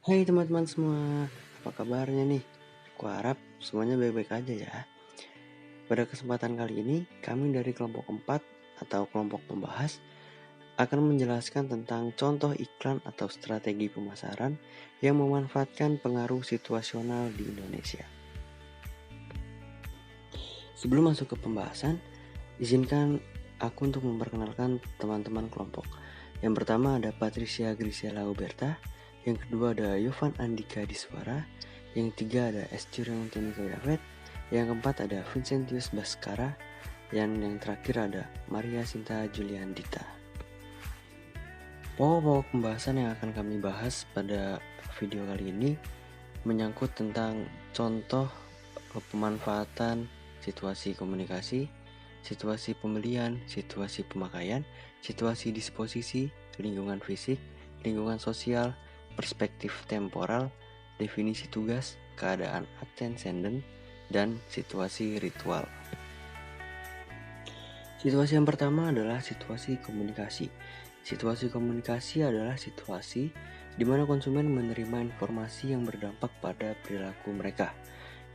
Hai teman-teman semua, apa kabarnya nih? Aku harap semuanya baik-baik aja ya. Pada kesempatan kali ini, kami dari kelompok 4 atau kelompok pembahas akan menjelaskan tentang contoh iklan atau strategi pemasaran yang memanfaatkan pengaruh situasional di Indonesia. Sebelum masuk ke pembahasan, izinkan aku untuk memperkenalkan teman-teman kelompok. Yang pertama ada Patricia Grisela Uberta, yang kedua ada Yovan Andika Diswara, yang ketiga ada Esturion Teniko Yafet, yang keempat ada Vincentius Baskara, dan yang terakhir ada Maria Sinta Juliandita. Pokok-pokok pembahasan yang akan kami bahas pada video kali ini menyangkut tentang contoh pemanfaatan situasi komunikasi, situasi pembelian, situasi pemakaian, situasi disposisi, lingkungan fisik, lingkungan sosial, perspektif temporal, definisi tugas, keadaan attendant, dan situasi ritual. Situasi yang pertama adalah situasi komunikasi. Situasi komunikasi adalah situasi di mana konsumen menerima informasi yang berdampak pada perilaku mereka.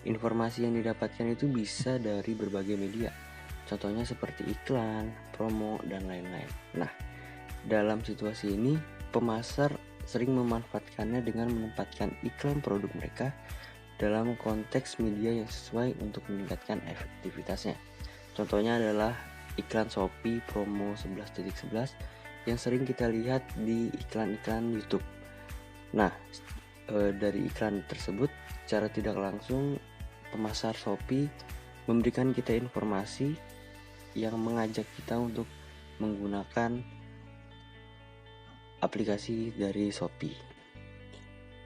Informasi yang didapatkan itu bisa dari berbagai media, contohnya seperti iklan, promo, dan lain-lain. Nah, dalam situasi ini, pemasar sering memanfaatkannya dengan menempatkan iklan produk mereka dalam konteks media yang sesuai untuk meningkatkan efektivitasnya. Contohnya adalah iklan Shopee promo 11.11 yang sering kita lihat di iklan-iklan YouTube. Nah, dari iklan tersebut, secara tidak langsung pemasar Shopee memberikan kita informasi yang mengajak kita untuk menggunakan aplikasi dari Shopee.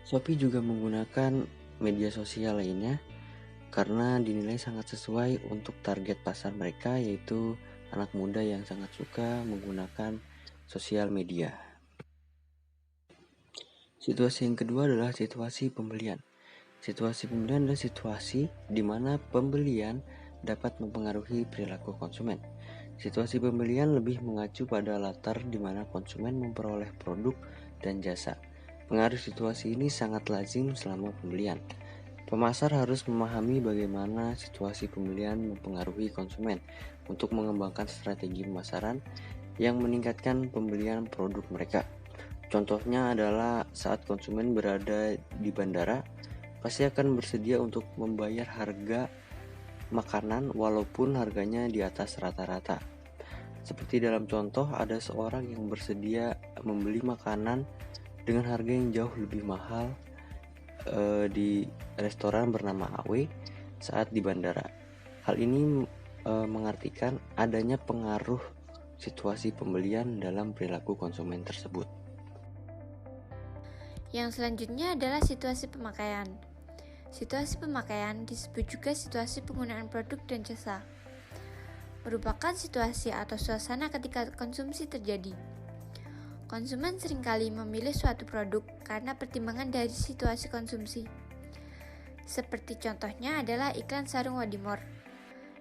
Shopee juga menggunakan media sosial lainnya karena dinilai sangat sesuai untuk target pasar mereka, yaitu anak muda yang sangat suka menggunakan sosial media. Situasi yang kedua adalah situasi pembelian. Situasi pembelian adalah situasi di mana pembelian dapat mempengaruhi perilaku konsumen. Situasi pembelian lebih mengacu pada latar di mana konsumen memperoleh produk dan jasa. Pengaruh situasi ini sangat lazim selama pembelian. Pemasar harus memahami bagaimana situasi pembelian mempengaruhi konsumen untuk mengembangkan strategi pemasaran yang meningkatkan pembelian produk mereka. Contohnya adalah saat konsumen berada di bandara, pasti akan bersedia untuk membayar harga makanan walaupun harganya di atas rata-rata. Seperti dalam contoh, ada seorang yang bersedia membeli makanan dengan harga yang jauh lebih mahal di restoran bernama AW saat di bandara. Hal ini mengartikan adanya pengaruh situasi pembelian dalam perilaku konsumen tersebut. Yang selanjutnya adalah situasi pemakaian. Situasi pemakaian disebut juga situasi penggunaan produk dan jasa. Merupakan situasi atau suasana ketika konsumsi terjadi. Konsumen seringkali memilih suatu produk karena pertimbangan dari situasi konsumsi. Seperti contohnya adalah iklan sarung Wadimor.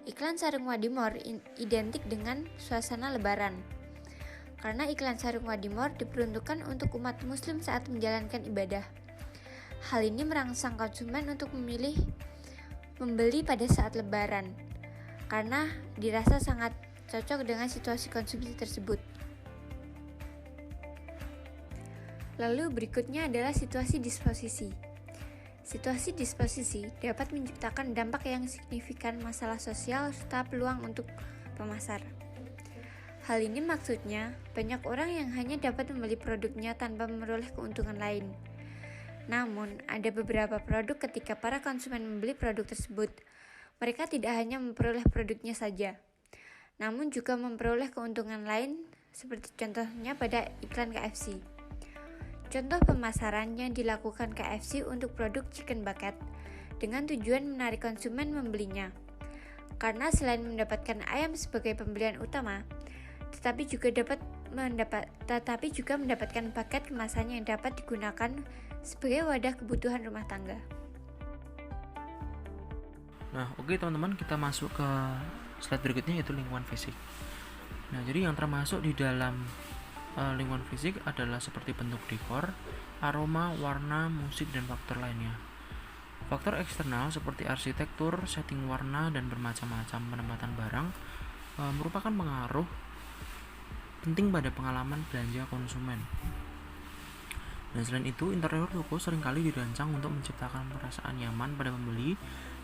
Iklan sarung Wadimor identik dengan suasana lebaran. Karena iklan sarung Wadimor diperuntukkan untuk umat muslim saat menjalankan ibadah. Hal ini merangsang konsumen untuk membeli pada saat lebaran, karena dirasa sangat cocok dengan situasi konsumsi tersebut. Lalu berikutnya adalah situasi disposisi. Situasi disposisi dapat menciptakan dampak yang signifikan masalah sosial serta peluang untuk pemasar. Hal ini maksudnya, banyak orang yang hanya dapat membeli produknya tanpa memperoleh keuntungan lain. Namun, ada beberapa produk ketika para konsumen membeli produk tersebut, mereka tidak hanya memperoleh produknya saja, namun juga memperoleh keuntungan lain, seperti contohnya pada iklan KFC. Contoh pemasaran yang dilakukan KFC untuk produk chicken bucket dengan tujuan menarik konsumen membelinya. Karena selain mendapatkan ayam sebagai pembelian utama, tetapi juga mendapatkan paket kemasan yang dapat digunakan sebagai wadah kebutuhan rumah tangga. Nah, oke teman-teman, kita masuk ke slide berikutnya, yaitu lingkungan fisik. Nah, jadi yang termasuk di dalam lingkungan fisik adalah seperti bentuk dekor, aroma, warna, musik, dan faktor lainnya. Faktor eksternal seperti arsitektur, setting warna, dan bermacam-macam penempatan barang merupakan pengaruh penting pada pengalaman belanja konsumen. Dan selain itu, interior toko seringkali dirancang untuk menciptakan perasaan nyaman pada pembeli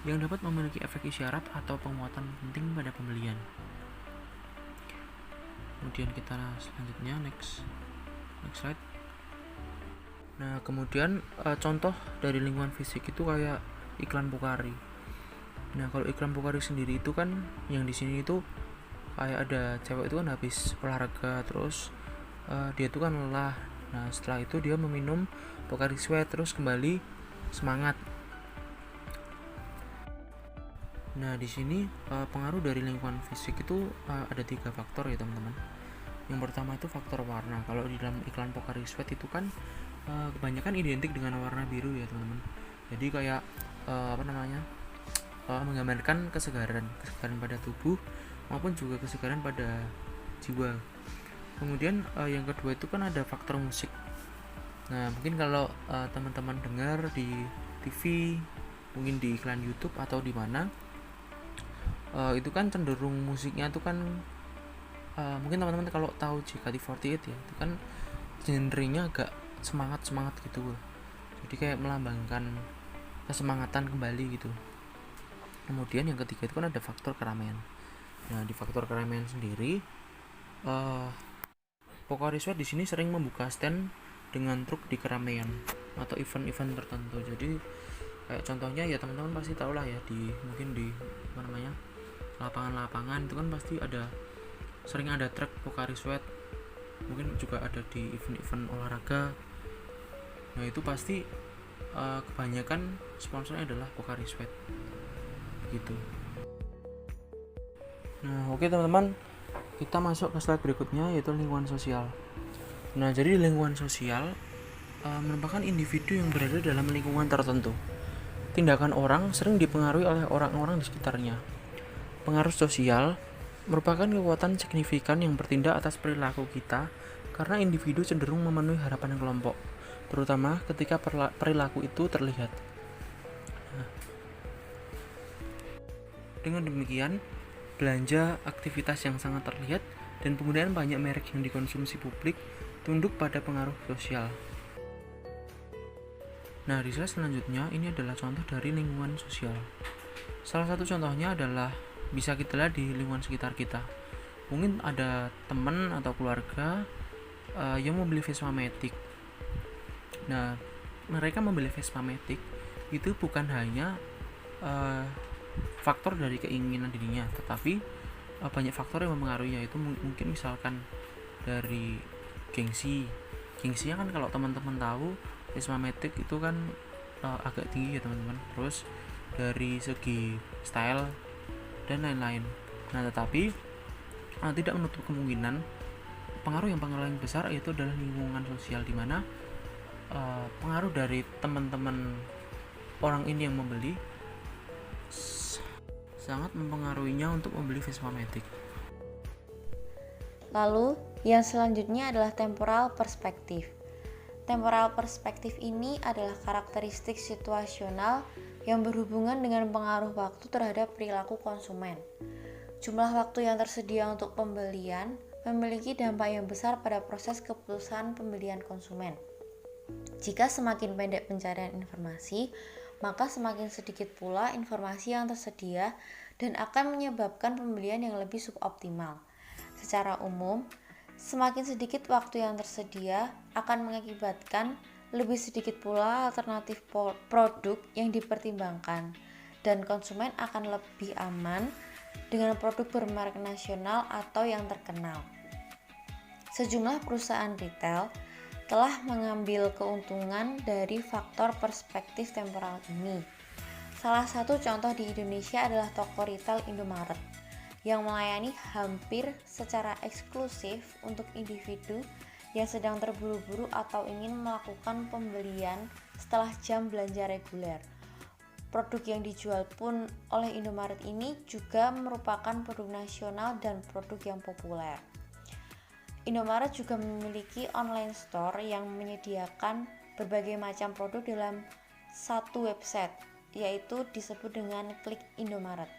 yang dapat memiliki efek isyarat atau penguatan penting pada pembelian. Kemudian kita selanjutnya next slide. Nah, kemudian contoh dari lingkungan fisik itu kayak iklan Pocari. Nah, kalau iklan Pocari sendiri itu kan yang di sini itu kayak ada cewek itu kan habis olahraga, terus dia itu kan lelah. Nah, setelah itu dia meminum Pocari Sweat terus kembali semangat. Nah, di sini pengaruh dari lingkungan fisik itu ada 3 faktor ya teman-teman. Yang pertama itu faktor warna. Kalau di dalam iklan Pocari Sweat itu kan kebanyakan identik dengan warna biru ya teman-teman. Jadi kayak menggambarkan kesegaran pada tubuh maupun juga kesegaran pada jiwa. Kemudian yang kedua itu kan ada faktor musik. Nah, mungkin kalau teman-teman dengar di TV, mungkin di iklan YouTube atau di mana, itu kan cenderung musiknya itu kan mungkin teman-teman kalau tahu JKT48 ya, itu kan genrenya agak semangat gitu loh. Jadi kayak melambangkan kesemangatan kembali gitu. Kemudian yang ketiga itu kan ada faktor keramaian. Nah, di faktor keramaian sendiri Pocari Sweat di sini sering membuka stand dengan truk di keramaian atau event-event tertentu. Jadi kayak contohnya ya teman-teman pasti tahu lah ya, mungkin di lapangan-lapangan itu kan pasti sering ada truk Pocari Sweat. Mungkin juga ada di event-event olahraga. Nah, itu pasti kebanyakan sponsornya adalah Pocari Sweat gitu. Nah, oke teman-teman, kita masuk ke slide berikutnya yaitu lingkungan sosial. Nah, jadi lingkungan sosial merupakan individu yang berada dalam lingkungan tertentu. Tindakan orang sering dipengaruhi oleh orang-orang di sekitarnya. Pengaruh sosial merupakan kekuatan signifikan yang bertindak atas perilaku kita karena individu cenderung memenuhi harapan kelompok, terutama ketika perilaku itu terlihat. Nah, dengan demikian, belanja aktivitas yang sangat terlihat dan penggunaan banyak merek yang dikonsumsi publik tunduk pada pengaruh sosial. Nah, di slide selanjutnya ini adalah contoh dari lingkungan sosial. Salah satu contohnya adalah bisa kita lihat di lingkungan sekitar kita. Mungkin ada teman atau keluarga yang membeli Vespa Matic. Nah, mereka membeli Vespa Matic itu bukan hanya faktor dari keinginan dirinya, tetapi banyak faktor yang mempengaruhi, yaitu mungkin misalkan dari gengsinya kan. Kalau teman-teman tahu Vespa Matic itu kan agak tinggi ya teman-teman, terus dari segi style dan lain-lain. Nah, tetapi tidak menutup kemungkinan pengaruh yang besar yaitu adalah lingkungan sosial, di mana pengaruh dari teman-teman orang ini yang membeli sangat mempengaruhinya untuk membeli Vespa Matic. Lalu, yang selanjutnya adalah temporal perspektif. Temporal perspektif ini adalah karakteristik situasional yang berhubungan dengan pengaruh waktu terhadap perilaku konsumen. Jumlah waktu yang tersedia untuk pembelian memiliki dampak yang besar pada proses keputusan pembelian konsumen. Jika semakin pendek pencarian informasi, maka semakin sedikit pula informasi yang tersedia dan akan menyebabkan pembelian yang lebih suboptimal. Secara umum, semakin sedikit waktu yang tersedia akan mengakibatkan lebih sedikit pula alternatif produk yang dipertimbangkan, dan konsumen akan lebih aman dengan produk bermerek nasional atau yang terkenal. Sejumlah perusahaan retail telah mengambil keuntungan dari faktor perspektif temporal ini. Salah satu contoh di Indonesia adalah toko retail Indomaret yang melayani hampir secara eksklusif untuk individu yang sedang terburu-buru atau ingin melakukan pembelian setelah jam belanja reguler. Produk yang dijual pun oleh Indomaret ini juga merupakan produk nasional dan produk yang populer. Indomaret juga memiliki online store yang menyediakan berbagai macam produk dalam satu website, yaitu disebut dengan klik Indomaret.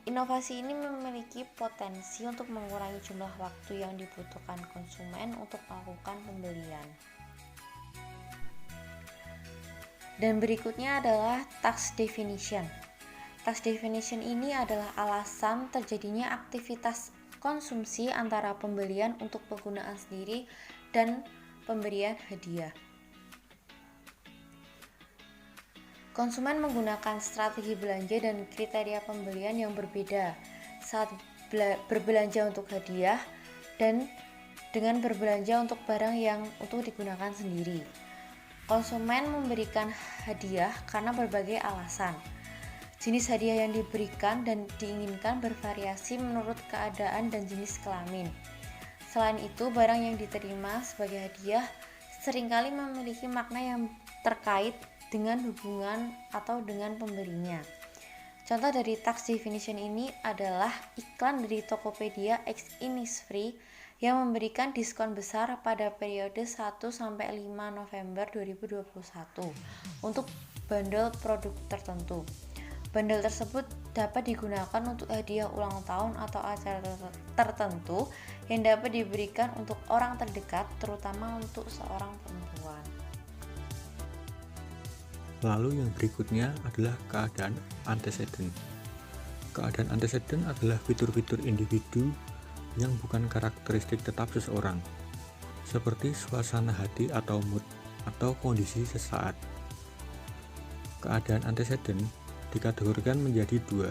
Inovasi ini memiliki potensi untuk mengurangi jumlah waktu yang dibutuhkan konsumen untuk melakukan pembelian. Dan berikutnya adalah task definition. Task definition ini adalah alasan terjadinya aktivitas konsumsi antara pembelian untuk penggunaan sendiri dan pemberian hadiah. Konsumen menggunakan strategi belanja dan kriteria pembelian yang berbeda saat berbelanja untuk hadiah dan dengan berbelanja untuk barang yang untuk digunakan sendiri. Konsumen memberikan hadiah karena berbagai alasan. Jenis hadiah yang diberikan dan diinginkan bervariasi menurut keadaan dan jenis kelamin. Selain itu, barang yang diterima sebagai hadiah seringkali memiliki makna yang terkait dengan hubungan atau dengan pemberinya. Contoh dari tax definition ini adalah iklan dari Tokopedia X Innisfree yang memberikan diskon besar pada periode 1-5 November 2021 untuk bundle produk tertentu. Bundle tersebut dapat digunakan untuk hadiah ulang tahun atau acara tertentu yang dapat diberikan untuk orang terdekat, terutama untuk seorang perempuan. Lalu yang berikutnya adalah keadaan antecedent. Keadaan antecedent adalah fitur-fitur individu yang bukan karakteristik tetap seseorang, seperti suasana hati atau mood, atau kondisi sesaat. Keadaan antecedent dikategorikan menjadi dua,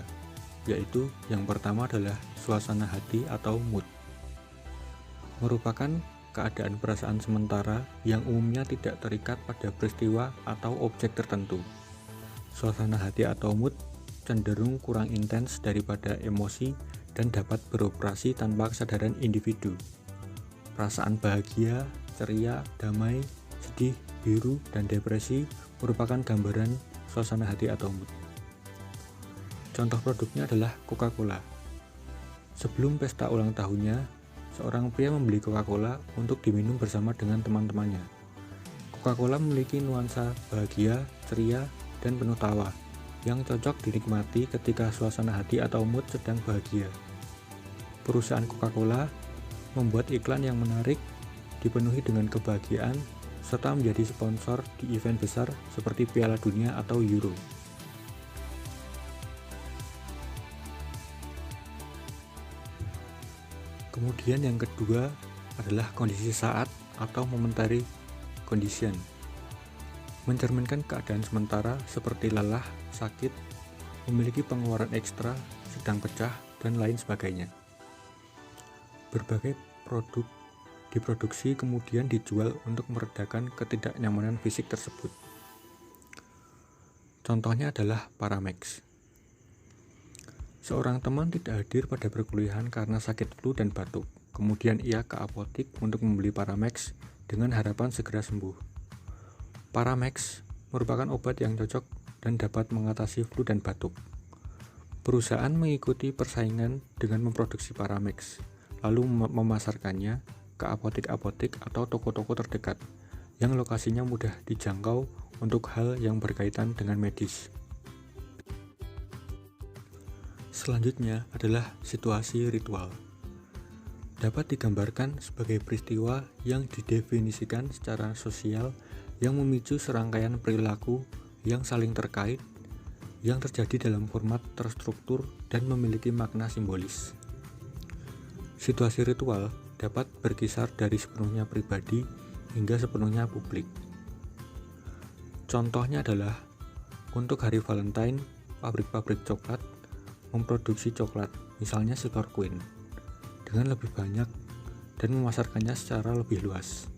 yaitu yang pertama adalah suasana hati atau mood. Merupakan keadaan perasaan sementara yang umumnya tidak terikat pada peristiwa atau objek tertentu. Suasana hati atau mood cenderung kurang intens daripada emosi dan dapat beroperasi tanpa kesadaran individu. Perasaan bahagia, ceria, damai, sedih, biru, dan depresi merupakan gambaran suasana hati atau mood. Contoh produknya adalah Coca-Cola. Sebelum pesta ulang tahunnya, seorang pria membeli Coca-Cola untuk diminum bersama dengan teman-temannya. Coca-Cola memiliki nuansa bahagia, ceria, dan penuh tawa yang cocok dinikmati ketika suasana hati atau mood sedang bahagia. Perusahaan Coca-Cola membuat iklan yang menarik, dipenuhi dengan kebahagiaan, serta menjadi sponsor di event besar seperti Piala Dunia atau Euro. Kemudian yang kedua adalah kondisi saat atau momentary condition. Mencerminkan keadaan sementara seperti lelah, sakit, memiliki pengeluaran ekstra, sedang pecah, dan lain sebagainya. Berbagai produk diproduksi kemudian dijual untuk meredakan ketidaknyamanan fisik tersebut. Contohnya adalah Paramex. Seorang teman tidak hadir pada perkuliahan karena sakit flu dan batuk. Kemudian ia ke apotik untuk membeli Paramex dengan harapan segera sembuh. Paramex merupakan obat yang cocok dan dapat mengatasi flu dan batuk. Perusahaan mengikuti persaingan dengan memproduksi Paramex, lalu memasarkannya ke apotik-apotik atau toko-toko terdekat yang lokasinya mudah dijangkau untuk hal yang berkaitan dengan medis. Selanjutnya adalah situasi ritual. Dapat digambarkan sebagai peristiwa yang didefinisikan secara sosial yang memicu serangkaian perilaku yang saling terkait, yang terjadi dalam format terstruktur dan memiliki makna simbolis. Situasi ritual dapat berkisar dari sepenuhnya pribadi hingga sepenuhnya publik. Contohnya adalah untuk hari Valentine, pabrik-pabrik coklat memproduksi coklat, misalnya Silver Queen, dengan lebih banyak dan memasarkannya secara lebih luas.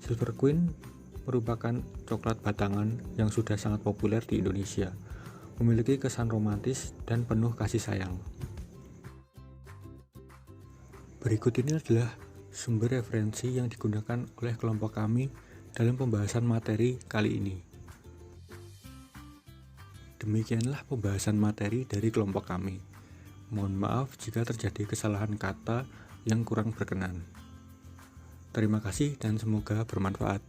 Silver Queen merupakan coklat batangan yang sudah sangat populer di Indonesia, memiliki kesan romantis dan penuh kasih sayang. Berikut ini adalah sumber referensi yang digunakan oleh kelompok kami dalam pembahasan materi kali ini. Demikianlah pembahasan materi dari kelompok kami. Mohon maaf jika terjadi kesalahan kata yang kurang berkenan. Terima kasih dan semoga bermanfaat.